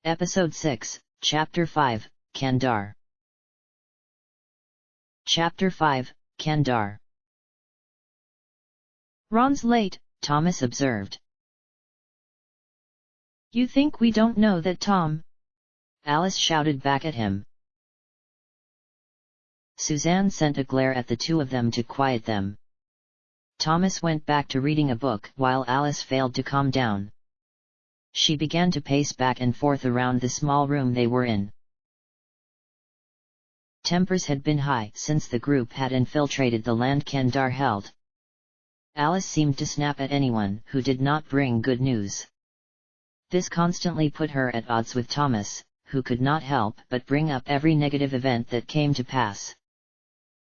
Episode 6, Chapter 5, Kandar. Chapter 5, Kandar. "Ron's late," Thomas observed. "You think we don't know that, Tom?" Alice shouted back at him. Suzanne sent a glare at the two of them to quiet them. Thomas went back to reading a book while Alice failed to calm down. She began to pace back and forth around the small room they were in. Tempers had been high since the group had infiltrated the land Kandar held. Alice seemed to snap at anyone who did not bring good news. This constantly put her at odds with Thomas, who could not help but bring up every negative event that came to pass.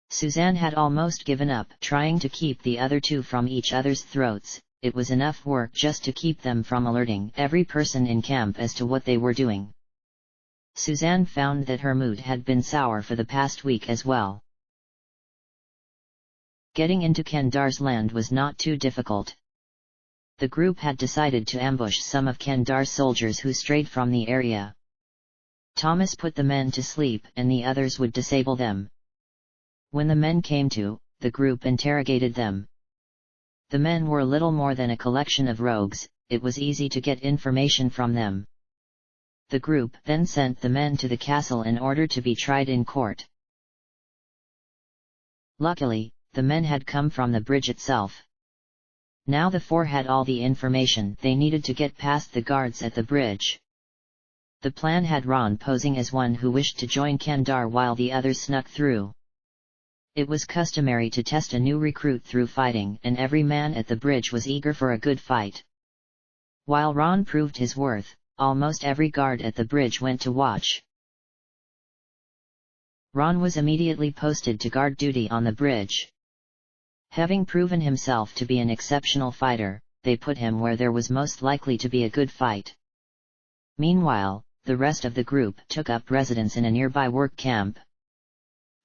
Suzanne had almost given up trying to keep the other two from each other's throats. It was enough work just to keep them from alerting every person in camp as to what they were doing. Suzanne found that her mood had been sour for the past week as well. Getting into Kandar's land was not too difficult. The group had decided to ambush some of Kandar's soldiers who strayed from the area. Thomas put the men to sleep and the others would disable them. When the men came to, the group interrogated them. The men were little more than a collection of rogues. It was easy to get information from them. The group then sent the men to the castle in order to be tried in court. Luckily, the men had come from the bridge itself. Now the four had all the information they needed to get past the guards at the bridge. The plan had Ron posing as one who wished to join Kandar while the others snuck through. It was customary to test a new recruit through fighting, and every man at the bridge was eager for a good fight. While Ron proved his worth, almost every guard at the bridge went to watch. Ron was immediately posted to guard duty on the bridge. Having proven himself to be an exceptional fighter, they put him where there was most likely to be a good fight. Meanwhile, the rest of the group took up residence in a nearby work camp.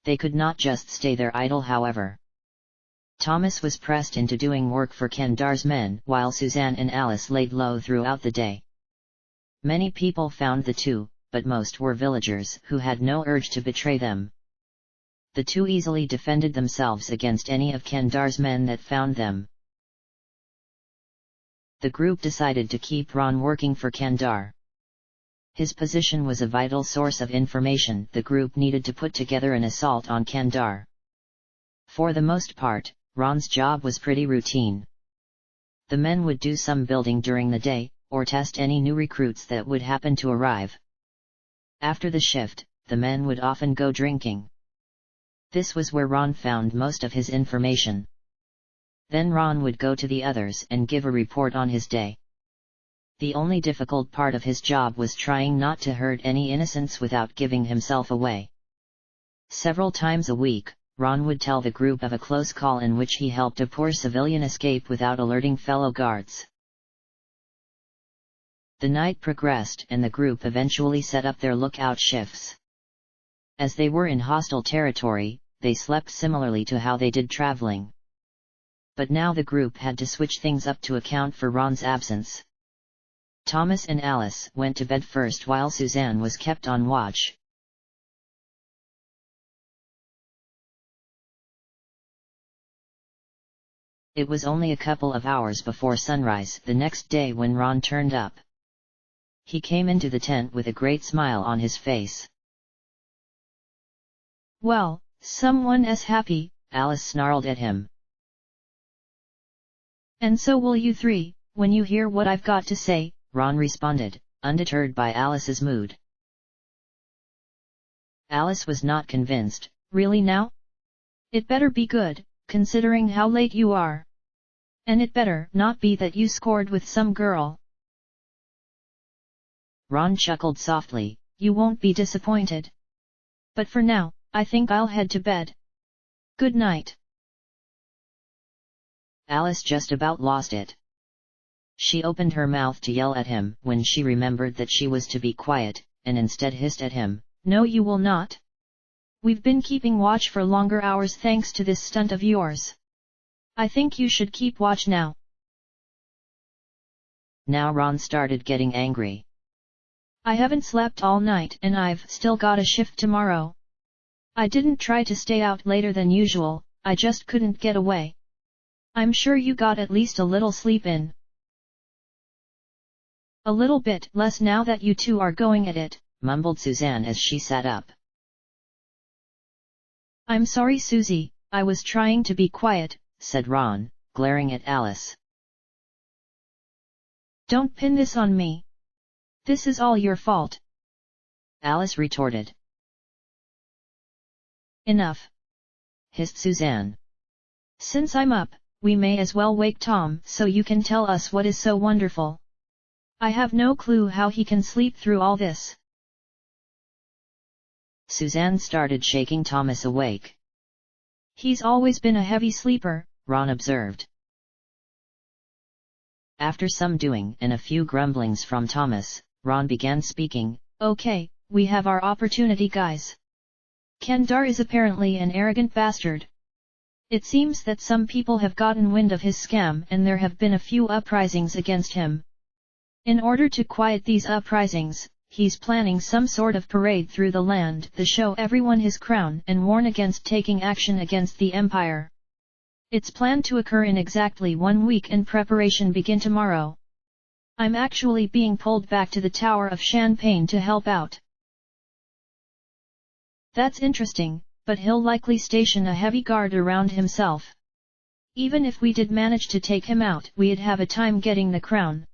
They could not just stay there idle, however. Thomas was pressed into doing work for Kandar's men while Suzanne and Alice laid low throughout the day. Many people found the two, but most were villagers who had no urge to betray them. The two easily defended themselves against any of Kandar's men that found them. The group decided to keep Ron working for Kandar. His position was a vital source of information the group needed to put together an assault on Kandar. For the most part, Ron's job was pretty routine. The men would do some building during the day, or test any new recruits that would happen to arrive. After the shift, the men would often go drinking. This was where Ron found most of his information. Then Ron would go to the others and give a report on his day. The only difficult part of his job was trying not to hurt any innocents without giving himself away. Several times a week, Ron would tell the group of a close call in which he helped a poor civilian escape without alerting fellow guards. The night progressed and the group eventually set up their lookout shifts. As they were in hostile territory, they slept similarly to how they did traveling. But now the group had to switch things up to account for Ron's absence. Thomas and Alice went to bed first while Suzanne was kept on watch. It was only a couple of hours before sunrise the next day when Ron turned up. He came into the tent with a great smile on his face. "Well, someone as happy," Alice snarled at him. "And so will you three, when you hear what I've got to say," Ron responded, undeterred by Alice's mood. Alice was not convinced. "Really now? It better be good, considering how late you are. And it better not be that you scored with some girl." Ron chuckled softly. "You won't be disappointed. But for now, I think I'll head to bed. Good night." Alice just about lost it. She opened her mouth to yell at him when she remembered that she was to be quiet, and instead hissed at him. "No, you will not. We've been keeping watch for longer hours thanks to this stunt of yours. I think you should keep watch now." Now Ron started getting angry. I haven't slept all night and I've still got a shift tomorrow. I didn't try to stay out later than usual, I just couldn't get away. I'm sure you got at least a little sleep in. A little bit less now that you two are going at it, mumbled Suzanne as she sat up. I'm sorry Susie, I was trying to be quiet, said Ron, glaring at Alice. Don't pin this on me. This is all your fault. Alice retorted. Enough, hissed Suzanne. Since I'm up, we may as well wake Tom so you can tell us what is so wonderful. I have no clue how he can sleep through all this. Suzanne started shaking Thomas awake. He's always been a heavy sleeper, Ron observed. After some doing and a few grumblings from Thomas, Ron began speaking. Okay, we have our opportunity guys. Kandar is apparently an arrogant bastard. It seems that some people have gotten wind of his scam and there have been a few uprisings against him. In order to quiet these uprisings, he's planning some sort of parade through the land to show everyone his crown and warn against taking action against the empire. It's planned to occur in exactly 1 week and preparation begin tomorrow. I'm actually being pulled back to the Tower of Champaign to help out. That's interesting, but he'll likely station a heavy guard around himself. Even if we did manage to take him out, we'd have a time getting the crown.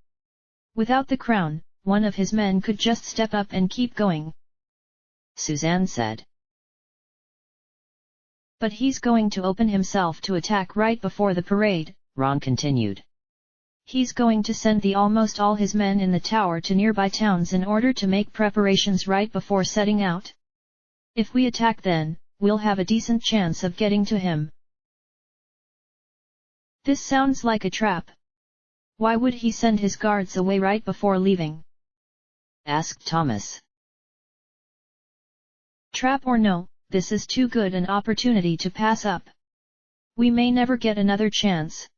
Without the crown, one of his men could just step up and keep going. Suzanne said. But he's going to open himself to attack right before the parade, Ron continued. He's going to send almost all his men in the tower to nearby towns in order to make preparations right before setting out. If we attack then, we'll have a decent chance of getting to him. This sounds like a trap. Why would he send his guards away right before leaving? Asked Thomas. Trap or no, this is too good an opportunity to pass up. We may never get another chance.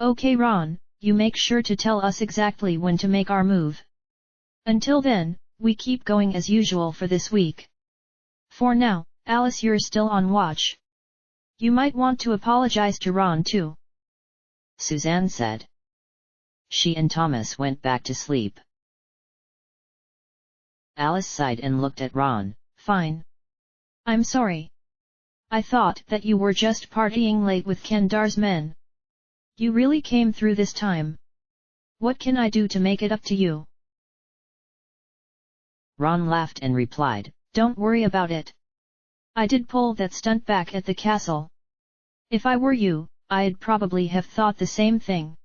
Okay Ron, you make sure to tell us exactly when to make our move. Until then, we keep going as usual for this week. For now, Alice, you're still on watch. You might want to apologize to Ron too. Suzanne said. She and Thomas went back to sleep. Alice sighed and looked at Ron. Fine. I'm sorry. I thought that you were just partying late with Kandar's men. You really came through this time. What can I do to make it up to you? Ron laughed and replied, Don't worry about it. I did pull that stunt back at the castle. If I were you, I'd probably have thought the same thing.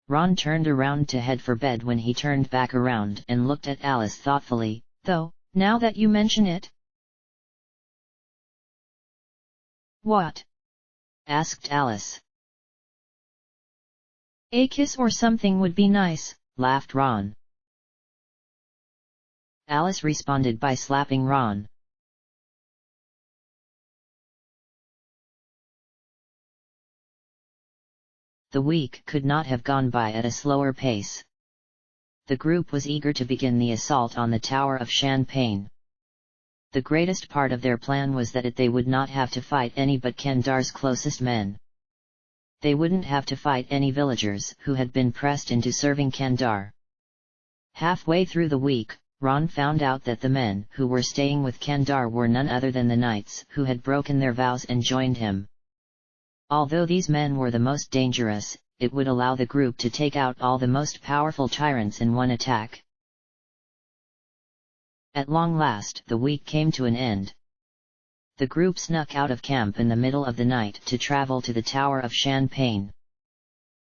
Ron turned around to head for bed when he turned back around and looked at Alice thoughtfully. Though, now that you mention it. What? Asked Alice. A kiss or something would be nice, laughed Ron. Alice responded by slapping Ron. The week could not have gone by at a slower pace. The group was eager to begin the assault on the Tower of Champaign. The greatest part of their plan was that they would not have to fight any but Kandar's closest men. They wouldn't have to fight any villagers who had been pressed into serving Kandar. Halfway through the week, Ron found out that the men who were staying with Kandar were none other than the knights who had broken their vows and joined him. Although these men were the most dangerous, it would allow the group to take out all the most powerful tyrants in one attack. At long last, the week came to an end. The group snuck out of camp in the middle of the night to travel to the Tower of Champaign.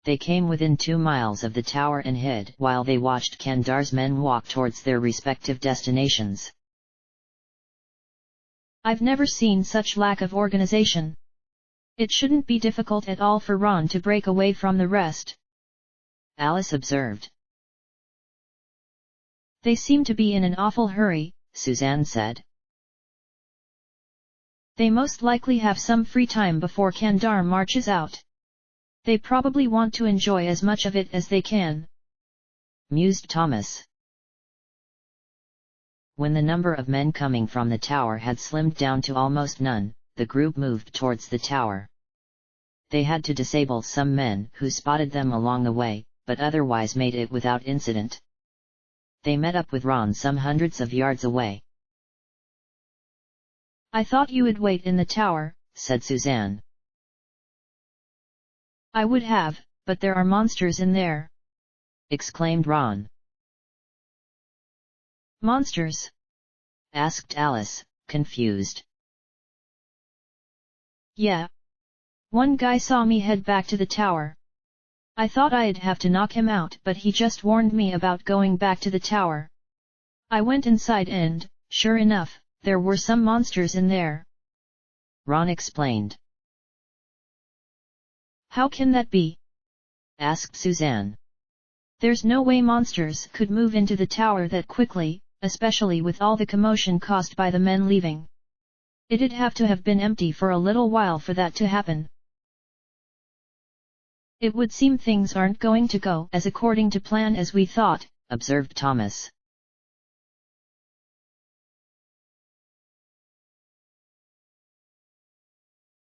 They came within 2 miles of the tower and hid while they watched Kandar's men walk towards their respective destinations. I've never seen such lack of organization. It shouldn't be difficult at all for Ron to break away from the rest. Alice observed. They seem to be in an awful hurry, Suzanne said. They most likely have some free time before Kandar marches out. They probably want to enjoy as much of it as they can. mused Thomas. When the number of men coming from the tower had slimmed down to almost none, the group moved towards the tower. They had to disable some men who spotted them along the way, but otherwise made it without incident. They met up with Ron some hundreds of yards away. "I thought you would wait in the tower," said Suzanne. "I would have, but there are monsters in there," exclaimed Ron. "Monsters?" asked Alice, confused. "Yeah. One guy saw me head back to the tower. I thought I'd have to knock him out, but he just warned me about going back to the tower. I went inside and, sure enough, there were some monsters in there," Ron explained. "How can that be?" asked Suzanne. "There's no way monsters could move into the tower that quickly, especially with all the commotion caused by the men leaving. It'd have to have been empty for a little while for that to happen." "It would seem things aren't going to go as according to plan as we thought," observed Thomas.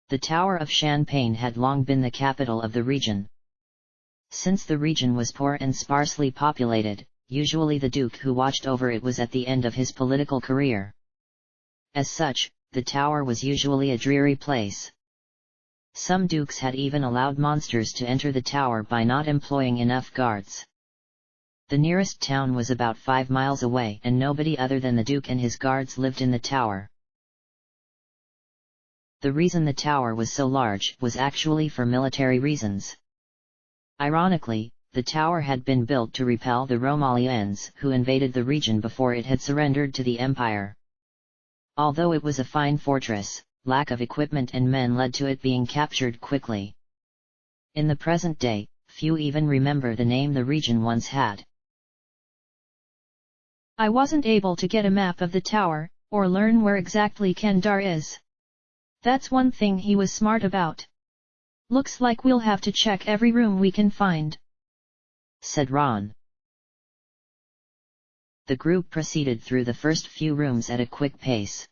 The Tower of Champaign had long been the capital of the region. Since the region was poor and sparsely populated, usually the duke who watched over it was at the end of his political career. As such, the tower was usually a dreary place. Some dukes had even allowed monsters to enter the tower by not employing enough guards. The nearest town was about 5 miles away and nobody other than the duke and his guards lived in the tower. The reason the tower was so large was actually for military reasons. Ironically, the tower had been built to repel the Romalians who invaded the region before it had surrendered to the empire. Although it was a fine fortress, lack of equipment and men led to it being captured quickly. In the present day, few even remember the name the region once had. "I wasn't able to get a map of the tower, or learn where exactly Kandar is. That's one thing he was smart about. Looks like we'll have to check every room we can find," said Ron. The group proceeded through the first few rooms at a quick pace.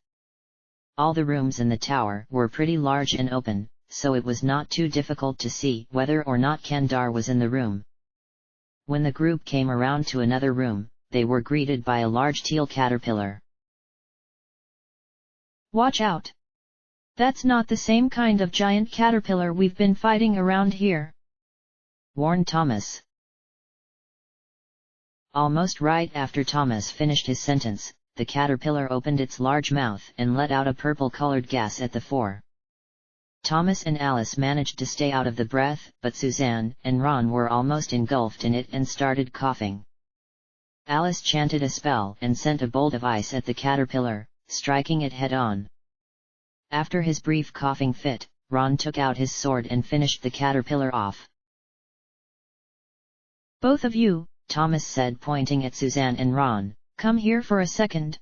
All the rooms in the tower were pretty large and open, so it was not too difficult to see whether or not Kandar was in the room. When the group came around to another room, they were greeted by a large teal caterpillar. "Watch out! That's not the same kind of giant caterpillar we've been fighting around here," warned Thomas. Almost right after Thomas finished his sentence, the caterpillar opened its large mouth and let out a purple-colored gas at the fore. Thomas and Alice managed to stay out of the breath, but Suzanne and Ron were almost engulfed in it and started coughing. Alice chanted a spell and sent a bolt of ice at the caterpillar, striking it head-on. After his brief coughing fit, Ron took out his sword and finished the caterpillar off. "Both of you," Thomas said pointing at Suzanne and Ron, "come here for a second."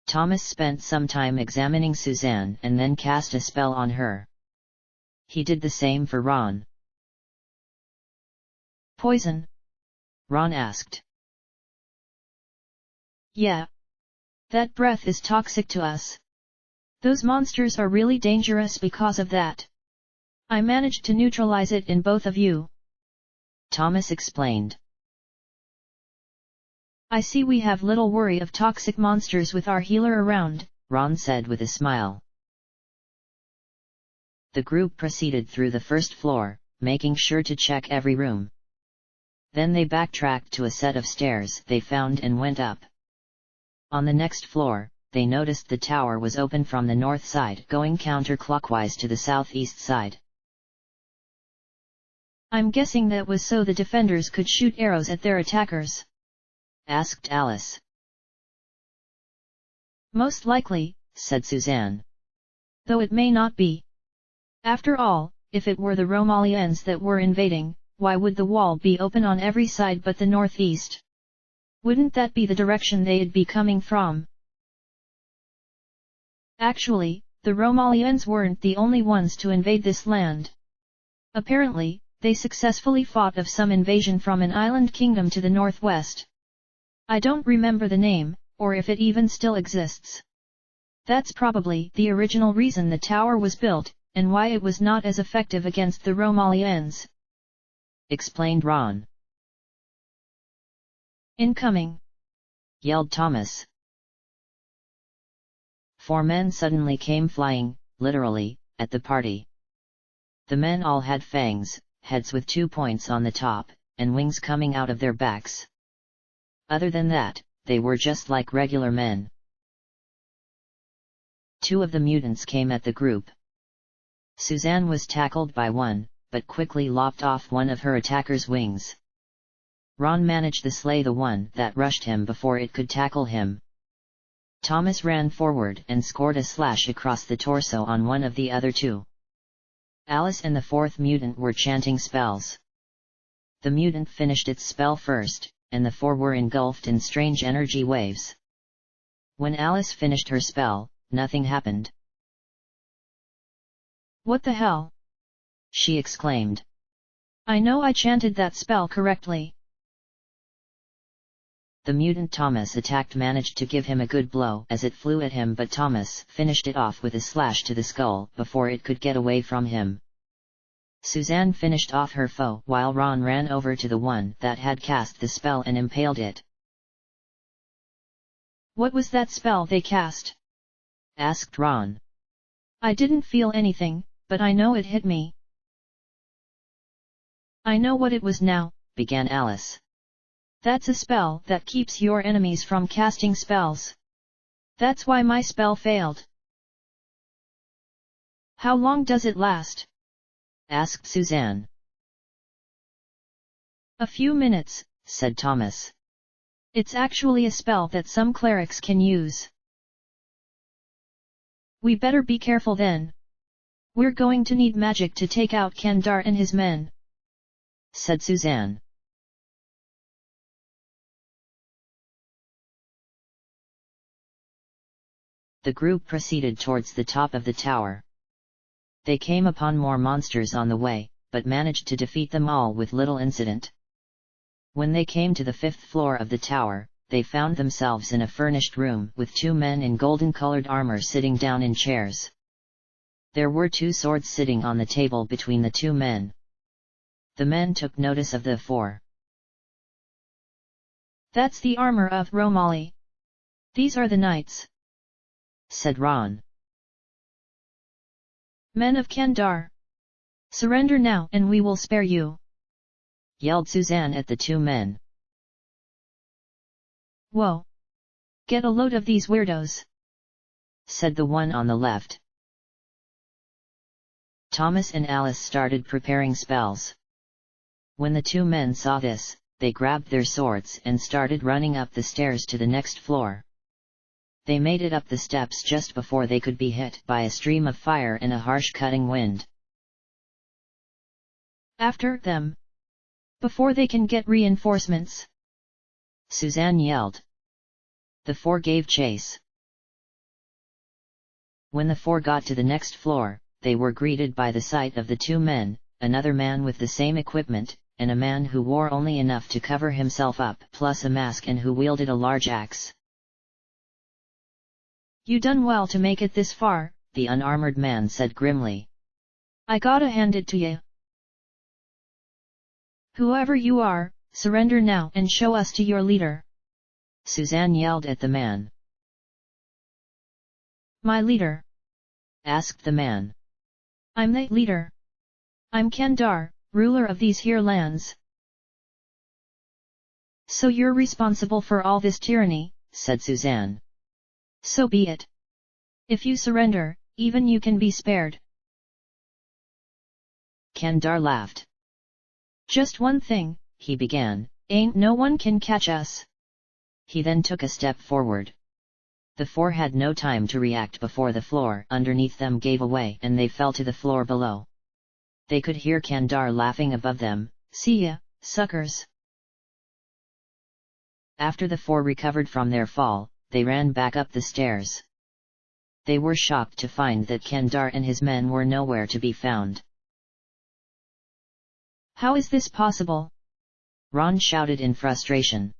Thomas spent some time examining Suzanne and then cast a spell on her. He did the same for Ron. "Poison?" Ron asked. "Yeah. That breath is toxic to us. Those monsters are really dangerous because of that. I managed to neutralize it in both of you," Thomas explained. "I see we have little worry of toxic monsters with our healer around," Ron said with a smile. The group proceeded through the first floor, making sure to check every room. Then they backtracked to a set of stairs they found and went up. On the next floor, they noticed the tower was open from the north side going counterclockwise to the southeast side. "I'm guessing that was so the defenders could shoot arrows at their attackers?" asked Alice. "Most likely," said Suzanne. "Though it may not be. After all, if it were the Romalians that were invading, why would the wall be open on every side but the northeast? Wouldn't that be the direction they'd be coming from?" Actually, the Romalians weren't the only ones to invade this land. Apparently, they successfully fought off some invasion from an island kingdom to the northwest. I don't remember the name, or if it even still exists. That's probably the original reason the tower was built, and why it was not as effective against the Romalians," explained Ron. "Incoming!" yelled Thomas. 4 men suddenly came flying, literally, at the party. The men all had fangs, heads with 2 points on the top, and wings coming out of their backs. Other than that, they were just like regular men. 2 of the mutants came at the group. Suzanne was tackled by one, but quickly lopped off one of her attacker's wings. Ron managed to slay the one that rushed him before it could tackle him. Thomas ran forward and scored a slash across the torso on one of the other 2. Alice and the 4th mutant were chanting spells. The mutant finished its spell first, and the 4 were engulfed in strange energy waves. When Alice finished her spell, nothing happened. "What the hell?" she exclaimed. "I know I chanted that spell correctly." The mutant Thomas attacked managed to give him a good blow as it flew at him, but Thomas finished it off with a slash to the skull before it could get away from him. Suzanne finished off her foe while Ron ran over to the one that had cast the spell and impaled it. "What was that spell they cast?" asked Ron. "I didn't feel anything, but I know it hit me." "I know what it was now," began Alice. "That's a spell that keeps your enemies from casting spells. That's why my spell failed." "How long does it last?" asked Suzanne. "A few minutes," said Thomas. "It's actually a spell that some clerics can use." "We better be careful then. We're going to need magic to take out Kandar and his men," said Suzanne. The group proceeded towards the top of the tower. They came upon more monsters on the way, but managed to defeat them all with little incident. When they came to the 5th floor of the tower, they found themselves in a furnished room with 2 men in golden-colored armor sitting down in chairs. There were 2 swords sitting on the table between the 2 men. The men took notice of the 4. "That's the armor of Romali. These are the knights," said Ron. "Men of Kandar. Surrender now and we will spare you," yelled Suzanne at the 2 men. "Whoa! Get a load of these weirdos," said the one on the left. Thomas and Alice started preparing spells. When the 2 men saw this, they grabbed their swords and started running up the stairs to the next floor. They made it up the steps just before they could be hit by a stream of fire and a harsh cutting wind. "After them! Before they can get reinforcements!" Suzanne yelled. The 4 gave chase. When the 4 got to the next floor, they were greeted by the sight of the 2 men, another man with the same equipment, and a man who wore only enough to cover himself up plus a mask and who wielded a large axe. "You done well to make it this far," the unarmored man said grimly. "I gotta hand it to you. Whoever you are, surrender now and show us to your leader," Suzanne yelled at the man. "My leader?" asked the man. "I'm the leader. I'm Kandar, ruler of these here lands." "So you're responsible for all this tyranny," said Suzanne. "So be it. If you surrender, even you can be spared." Kandar laughed. "Just one thing," he began, "ain't no one can catch us." He then took a step forward. The 4 had no time to react before the floor underneath them gave away and they fell to the floor below. They could hear Kandar laughing above them, "See ya, suckers." After the 4 recovered from their fall, they ran back up the stairs. They were shocked to find that Kandar and his men were nowhere to be found. How is this possible? Ron shouted in frustration.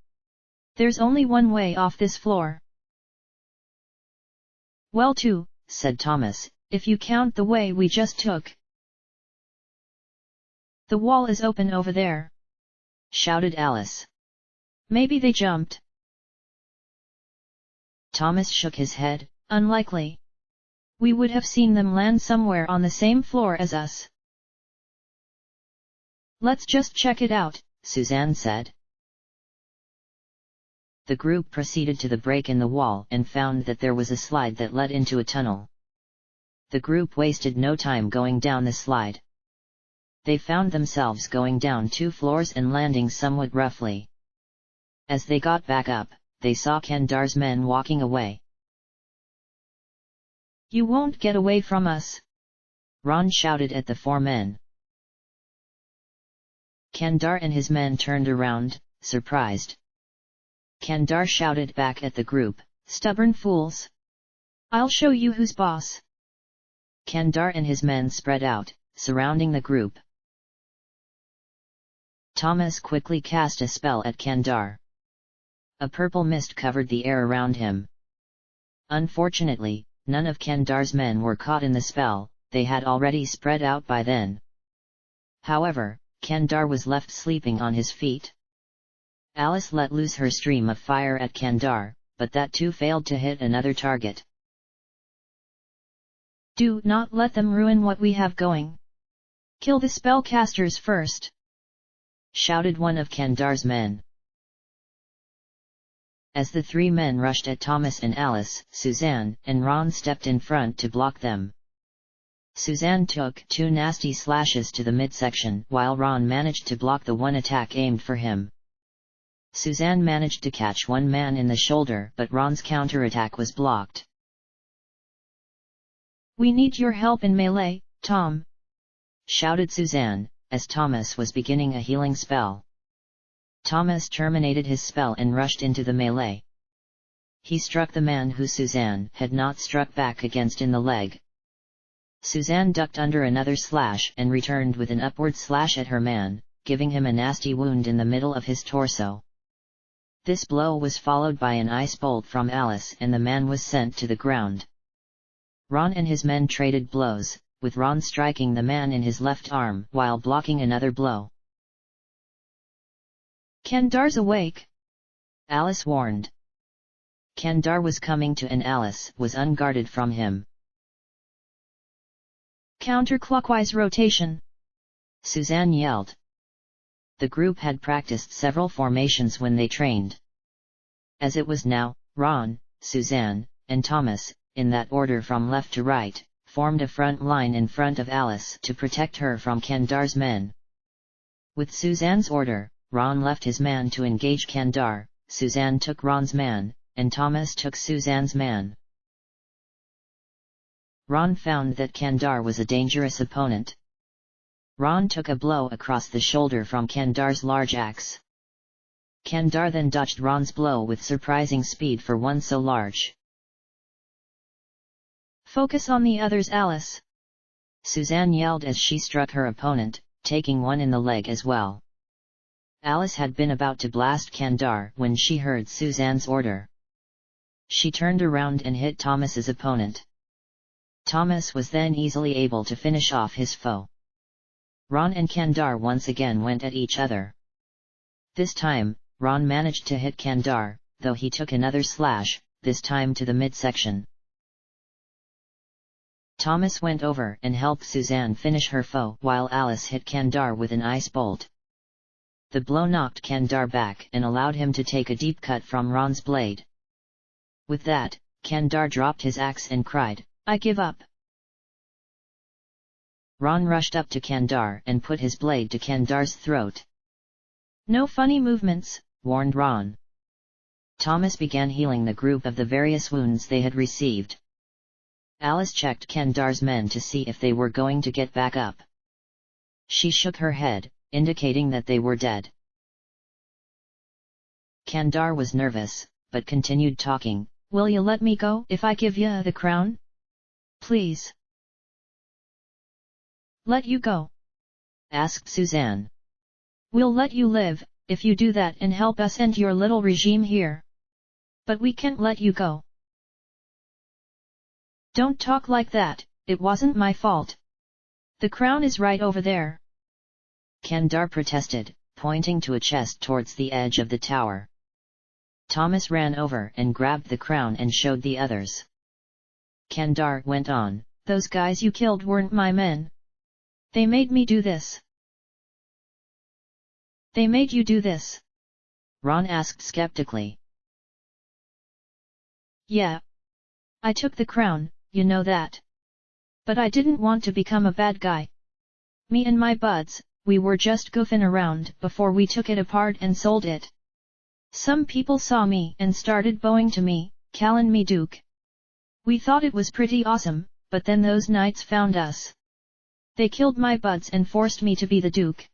There's only one way off this floor. Well, two, said Thomas, if you count the way we just took. The wall is open over there, shouted Alice. Maybe they jumped. Thomas shook his head. Unlikely. We would have seen them land somewhere on the same floor as us. Let's just check it out, Suzanne said. The group proceeded to the break in the wall and found that there was a slide that led into a tunnel. The group wasted no time going down the slide. They found themselves going down 2 floors and landing somewhat roughly. As they got back up, they saw Kandar's men walking away. You won't get away from us, Ron shouted at the 4 men. Kandar and his men turned around, surprised. Kandar shouted back at the group, stubborn fools! I'll show you who's boss. Kandar and his men spread out, surrounding the group. Thomas quickly cast a spell at Kandar. A purple mist covered the air around him. Unfortunately, none of Kandar's men were caught in the spell, they had already spread out by then. However, Kandar was left sleeping on his feet. Alice let loose her stream of fire at Kandar, but that too failed to hit another target. Do not let them ruin what we have going. Kill the spellcasters first, shouted one of Kandar's men. As the 3 men rushed at Thomas and Alice, Suzanne and Ron stepped in front to block them. Suzanne took 2 nasty slashes to the midsection while Ron managed to block the one attack aimed for him. Suzanne managed to catch one man in the shoulder, but Ron's counterattack was blocked. We need your help in melee, Tom, shouted Suzanne, as Thomas was beginning a healing spell. Thomas terminated his spell and rushed into the melee. He struck the man who Suzanne had not struck back against in the leg. Suzanne ducked under another slash and returned with an upward slash at her man, giving him a nasty wound in the middle of his torso. This blow was followed by an ice bolt from Alice and the man was sent to the ground. Ron and his men traded blows, with Ron striking the man in his left arm while blocking another blow. Kandar's awake, Alice warned. Kandar was coming to and Alice was unguarded from him. Counterclockwise rotation, Suzanne yelled. The group had practiced several formations when they trained. As it was now, Ron, Suzanne, and Thomas, in that order from left to right, formed a front line in front of Alice to protect her from Kandar's men. With Suzanne's order, Ron left his man to engage Kandar, Suzanne took Ron's man, and Thomas took Suzanne's man. Ron found that Kandar was a dangerous opponent. Ron took a blow across the shoulder from Kandar's large axe. Kandar then dodged Ron's blow with surprising speed for one so large. Focus on the others, Alice, Suzanne yelled as she struck her opponent, taking one in the leg as well. Alice had been about to blast Kandar when she heard Suzanne's order. She turned around and hit Thomas's opponent. Thomas was then easily able to finish off his foe. Ron and Kandar once again went at each other. This time, Ron managed to hit Kandar, though he took another slash, this time to the midsection. Thomas went over and helped Suzanne finish her foe while Alice hit Kandar with an ice bolt. The blow knocked Kandar back and allowed him to take a deep cut from Ron's blade. With that, Kandar dropped his axe and cried, "I give up." Ron rushed up to Kandar and put his blade to Kandar's throat. "No funny movements," warned Ron. Thomas began healing the group of the various wounds they had received. Alice checked Kandar's men to see if they were going to get back up. She shook her head, indicating that they were dead. Kandar was nervous, but continued talking. "Will you let me go if I give you the crown? Please." "Let you go?" asked Suzanne. We'll let you live, if you do that and help us end your little regime here. But we can't let you go. Don't talk like that, it wasn't my fault. The crown is right over there. Kandar protested, pointing to a chest towards the edge of the tower. Thomas ran over and grabbed the crown and showed the others. Kandar went on, "Those guys you killed weren't my men. They made me do this." "They made you do this?" Ron asked skeptically. "Yeah. I took the crown, you know that. But I didn't want to become a bad guy. Me and my buds, we were just goofing around before we took it apart and sold it. Some people saw me and started bowing to me, calling me Duke. We thought it was pretty awesome, but then those knights found us. They killed my buds and forced me to be the Duke.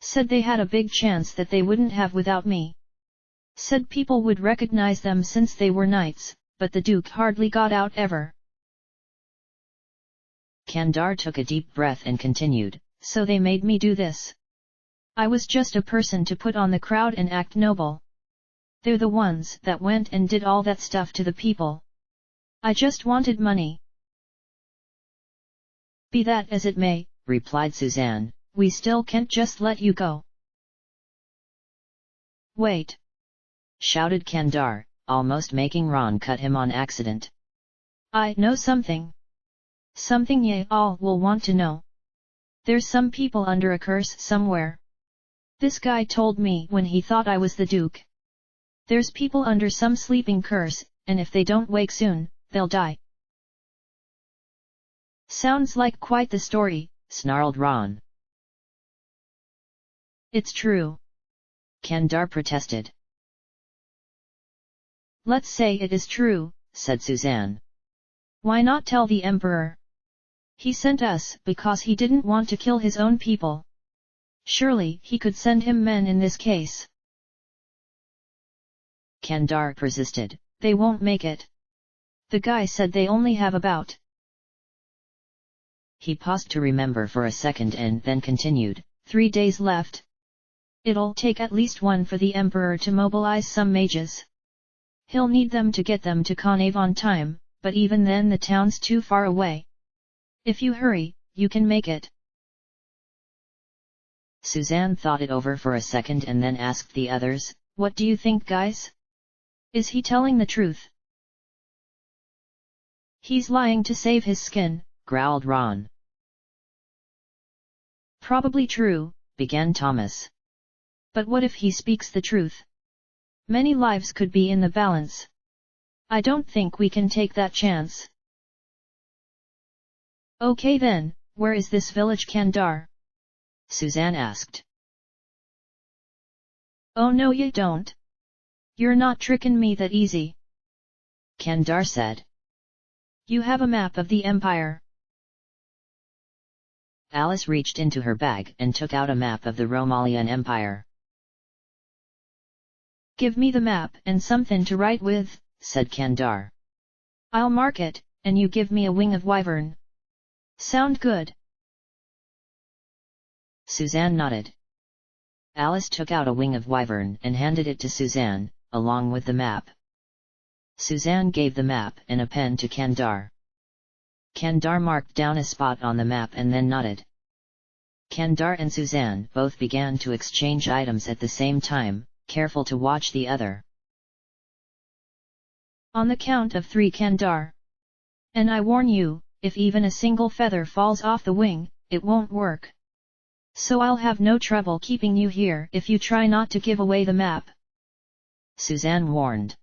Said they had a big chance that they wouldn't have without me. Said people would recognize them since they were knights, but the Duke hardly got out ever." Kandar took a deep breath and continued, "So they made me do this. I was just a person to put on the crowd and act noble. They're the ones that went and did all that stuff to the people. I just wanted money." "Be that as it may," replied Suzanne, "we still can't just let you go." "Wait!" shouted Kandar, almost making Ron cut him on accident. "I know something. Something ye all will want to know. There's some people under a curse somewhere. This guy told me when he thought I was the Duke. There's people under some sleeping curse, and if they don't wake soon, they'll die." "Sounds like quite the story," snarled Ron. "It's true," Kandar protested. "Let's say it is true," said Suzanne. "Why not tell the Emperor? He sent us because he didn't want to kill his own people. Surely he could send him men in this case." Kandar persisted. "They won't make it. The guy said they only have about—" He paused to remember for a second and then continued, 3 days left. It'll take at least one for the Emperor to mobilize some mages. He'll need them to get them to Connave on time, but even then the town's too far away. If you hurry, you can make it." Suzanne thought it over for a second and then asked the others, "What do you think, guys? Is he telling the truth?" "He's lying to save his skin," growled Ron. "Probably true," began Thomas. "But what if he speaks the truth? Many lives could be in the balance. I don't think we can take that chance." "Okay then, where is this village Kandar?" Suzanne asked. "Oh no you don't. You're not tricking me that easy," Kandar said. "You have a map of the Empire." Alice reached into her bag and took out a map of the Romalian Empire. "Give me the map and something to write with," said Kandar. "I'll mark it, and you give me a wing of wyvern. Sound good?" Suzanne nodded. Alice took out a wing of wyvern and handed it to Suzanne, along with the map. Suzanne gave the map and a pen to Kandar. Kandar marked down a spot on the map and then nodded. Kandar and Suzanne both began to exchange items at the same time, careful to watch the other. "On the count of 3 Kandar. And I warn you, if even a single feather falls off the wing, it won't work. So I'll have no trouble keeping you here if you try not to give away the map," Suzanne warned.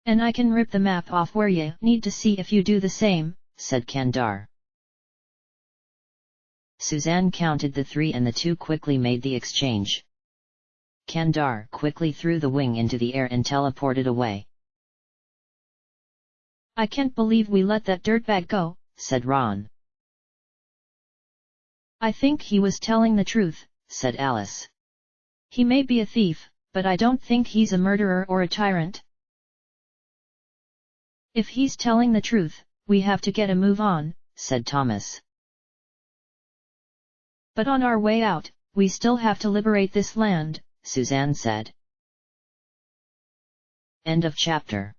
"And I can rip the map off where you need to see if you do the same," said Kandar. Suzanne counted the 3 and the 2 quickly made the exchange. Kandar quickly threw the wing into the air and teleported away. "I can't believe we let that dirtbag go," said Ron. "I think he was telling the truth," said Alice. "He may be a thief, but I don't think he's a murderer or a tyrant. If he's telling the truth, we have to get a move on," said Thomas. But on our way out, we still have to liberate this land, Suzanne said. End of chapter.